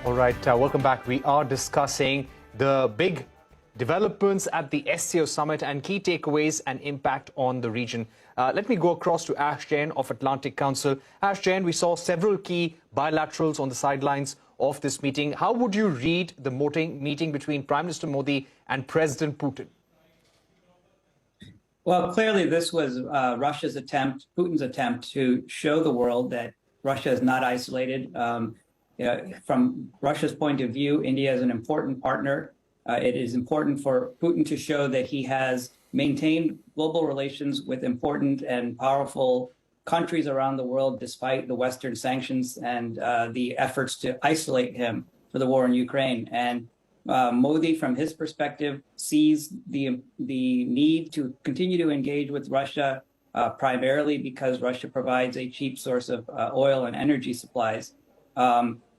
All right, welcome back. We are discussing the big developments at the SCO Summit and key takeaways and impact on the region. Let me go across to Ash Jain of Atlantic Council. Ash Jain, we saw several key bilaterals on the sidelines of this meeting. How would you read the meeting between Prime Minister Modi and President Putin? Well, clearly this was Russia's attempt, Putin's attempt to show the world that Russia is not isolated. From Russia's point of view, India is an important partner. It is important for Putin to show that he has maintained global relations with important and powerful countries around the world, despite the Western sanctions and the efforts to isolate him for the war in Ukraine. And Modi, from his perspective, sees the need to continue to engage with Russia, primarily because Russia provides a cheap source of oil and energy supplies.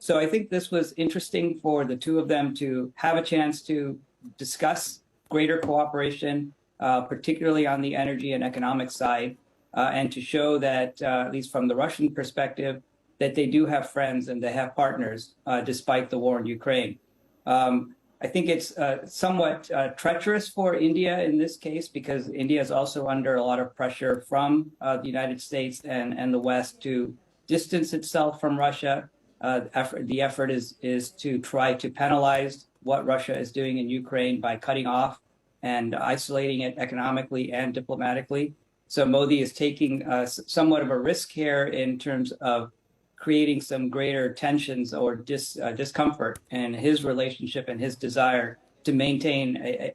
So I think this was interesting for the two of them to have a chance to discuss greater cooperation, particularly on the energy and economic side, and to show that, at least from the Russian perspective, that they do have friends and they have partners, despite the war in Ukraine. I think it's somewhat treacherous for India in this case, because India is also under a lot of pressure from the United States and the West to distance itself from Russia. The effort is to try to penalize what Russia is doing in Ukraine by cutting off and isolating it economically and diplomatically. So Modi is taking somewhat of a risk here in terms of creating some greater tensions or discomfort in his relationship and his desire to maintain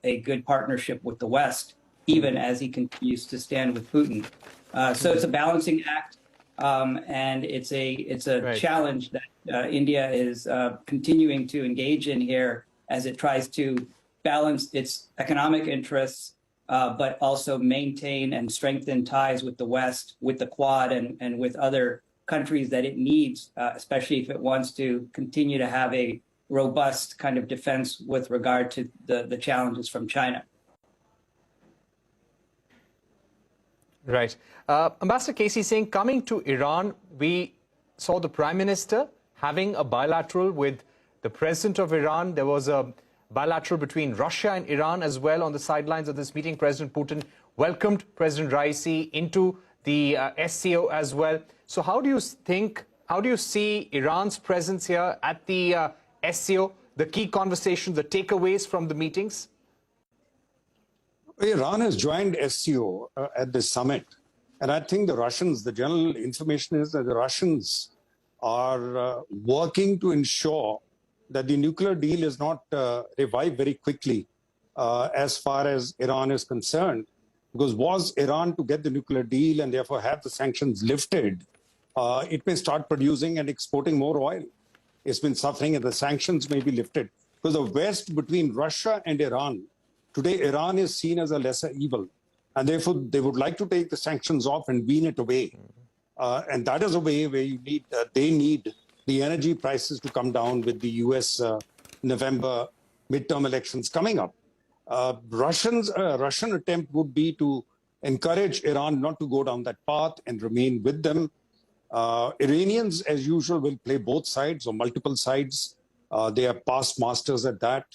a good partnership with the West, even as he continues to stand with Putin. So it's a balancing act. And it's a right. challenge that India is continuing to engage in here as it tries to balance its economic interests, but also maintain and strengthen ties with the West, with the Quad, and with other countries that it needs, especially if it wants to continue to have a robust kind of defense with regard to the challenges from China. Right. Ambassador Casey saying, coming to Iran, we saw the Prime Minister having a bilateral with the President of Iran. There was a bilateral between Russia and Iran as well on the sidelines of this meeting. President Putin welcomed President Raisi into the SCO as well. So how do you see Iran's presence here at the SCO, the key conversations, the takeaways from the meetings? Iran has joined SCO at this summit. And I think the Russians, the general information is that the Russians are working to ensure that the nuclear deal is not revived very quickly as far as Iran is concerned. Because was Iran to get the nuclear deal and therefore have the sanctions lifted, it may start producing and exporting more oil. It's been suffering and the sanctions may be lifted. Because the West, between Russia and Iran, today, Iran is seen as a lesser evil, and therefore they would like to take the sanctions off and wean it away. And that is a way where you need, they need the energy prices to come down with the US November midterm elections coming up. Russian attempt would be to encourage Iran not to go down that path and remain with them. Iranians, as usual, will play both sides or multiple sides. They are past masters at that.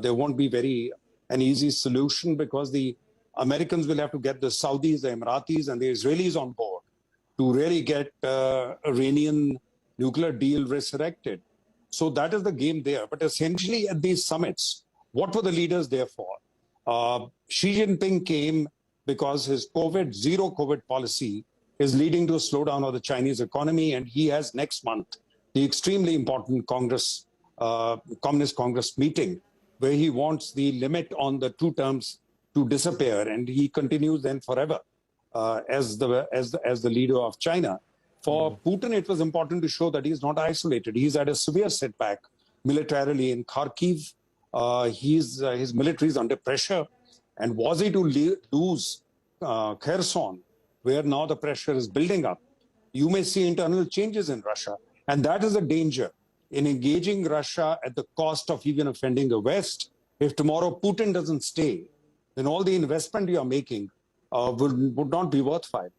There won't be an easy solution because the Americans will have to get the Saudis, the Emiratis, and the Israelis on board to really get Iranian nuclear deal resurrected. So that is the game there. But essentially at these summits, what were the leaders there for? Xi Jinping came because his zero COVID policy is leading to a slowdown of the Chinese economy, and he has next month the extremely important Communist Congress meeting, where he wants the limit on the 2 terms to disappear, and he continues then forever as the leader of China. For Putin, it was important to show that he's not isolated. He's had a severe setback militarily in Kharkiv. His military is under pressure, and was he to lose Kherson, where now the pressure is building up, you may see internal changes in Russia, and that is a danger in engaging Russia at the cost of even offending the West. If tomorrow Putin doesn't stay, then all the investment you are making would not be worthwhile.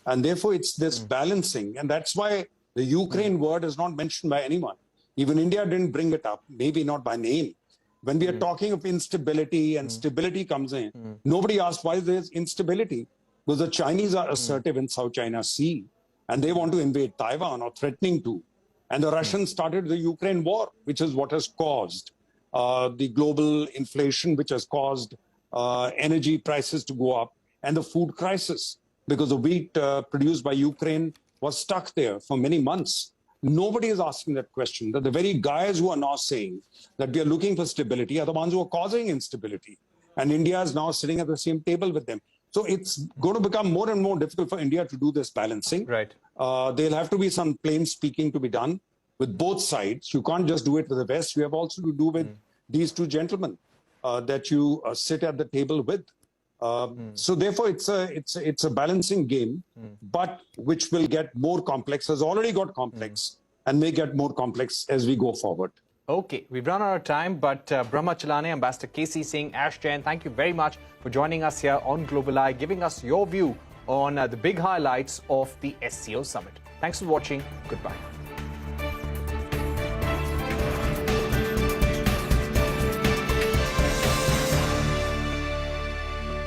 And therefore, it's this balancing. And that's why the Ukraine word is not mentioned by anyone. Even India didn't bring it up, maybe not by name. When we are talking of instability and stability comes in, nobody asked why there's instability. Because the Chinese are assertive in South China Sea and they want to invade Taiwan or threatening to. And the Russians started the Ukraine war, which is what has caused the global inflation, which has caused energy prices to go up, and the food crisis, because the wheat produced by Ukraine was stuck there for many months. Nobody is asking that question. That the very guys who are now saying that we are looking for stability are the ones who are causing instability. And India is now sitting at the same table with them. So it's going to become more and more difficult for India to do this balancing. Right. There'll have to be some plain speaking to be done with both sides. You can't just do it with the West. You have also to do with these two gentlemen that you sit at the table with. So therefore, it's a balancing game, but which will get more complex, has already got complex, and may get more complex as we go forward. Okay, we've run out of time, but Brahma Chalane, Ambassador KC Singh, Ash Jain, thank you very much for joining us here on Global Eye, giving us your view on the big highlights of the SCO Summit. Thanks for watching. Goodbye.